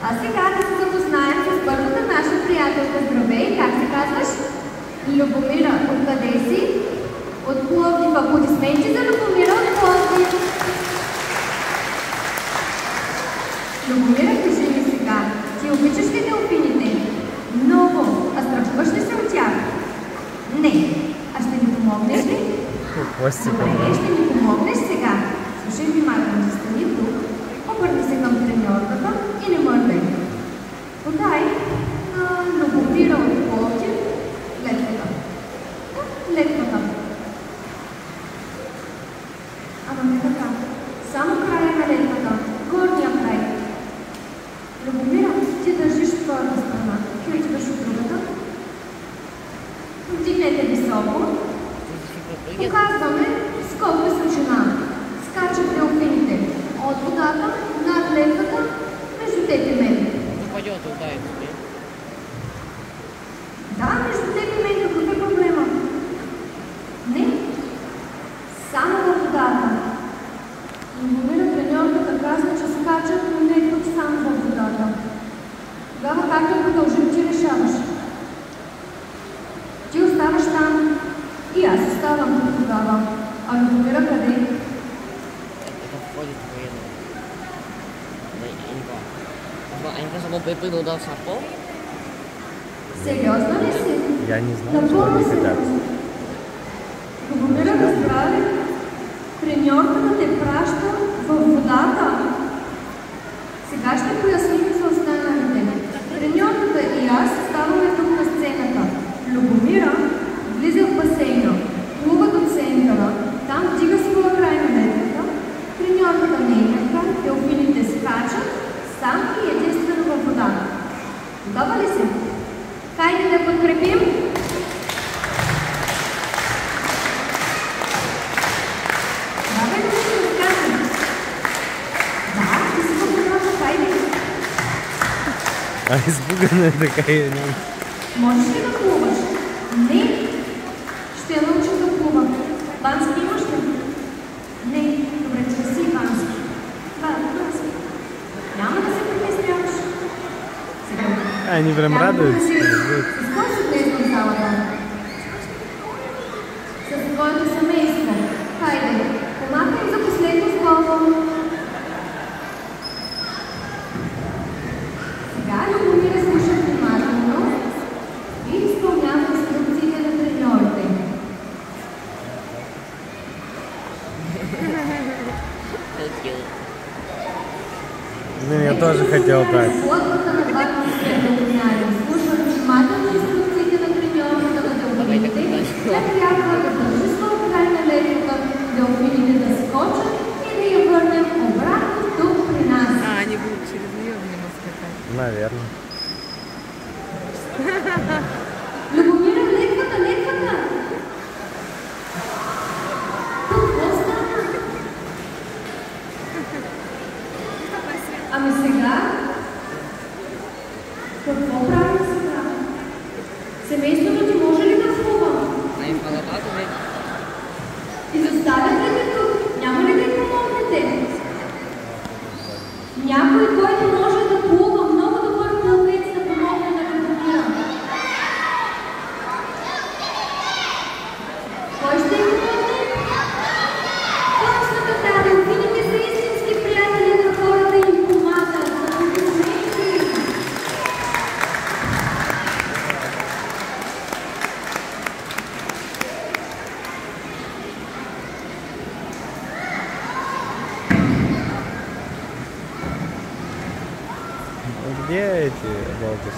А сега да се запознаем с първата наша приятелка. Здравей, как се казваш? Любомира. Откъде си? От Пловдив. Аплодисменти за Любомира от Пловдив. Любомира, кажи ми сега, ти обичаш ли делфините? Много. А страхуваш ли се от тях? Не. А ще ми помогнеш ли? Добре, ще ми помогнеш сега. Слушай внимателно, стани тук, обърни се към треньорката и не мърдай. Подай на Любомира от Пловдив летвата. Летвата. Ама не така. Само края на летвата. Горния край. Любомира, ти държиш в твоята страна. Ти отиваш от другата. Вдигнете високо. Показваме скок височина. Скачат делфините от водата над летвата между теб и мен. Да, между теб и мен. Какъв е проблема? Не. Само във водата. Любомира, треньорката казва, че скачат, но не идват само във водата. Тогава как да продължим, ти решаваш? Ти оставаш там и аз оставам тук тогава. А Любомира къде? Сериозно ли си? Я не знаю, что они хотят. Любомира, разбрали? Треньорката те праща във водата. Сега ще поясним за останалите. Треньорката и аз ставаме тук на сцената. Любомира влиза в басейна, плува до центъра, там вдига своя край на летвата, треньорката нейния край, делфините скачат, сам и единствено във водата. Готова ли си? Хайде да подкрепим! Давай да се разкажем. Да, ти си във водата, хайде. А избугана такая. Можеш ли да плуваш? Не. Ще я научим да плува. Бански имаш ли? Не. Добре, че си бански. Да, бански. Няма да се притесняваш. Сега. Они прям радуются. С кой си влезна в залата? С твоето семейство. Хайде, помахай за последно слово. Сега Любомира слуша внимателно и изпълнява инструкциите на треньорите. Я тоже хотел так. Лодката на ватните делфинари слуша внимателно инструкциите на треньорите на делфините. Тя трябва да държи своя край на летвата, делфините да скочат и да я върнем обратно тук при нас. Они будут через нее в него скакать. Наверное. Любомира, летвата, летвата! Какво стана? Ами сега? Какво правим сега? Семейството ти може ли да плува? Изоставяте ли тук? Няма ли да им помогнете? Някой, който може да плува, много добър пловец, да помогне на Любомира. Кой ще им помогне? Точно така, делфините са истински приятели на хората и им помагат. Аплодисменти! Где эти волки?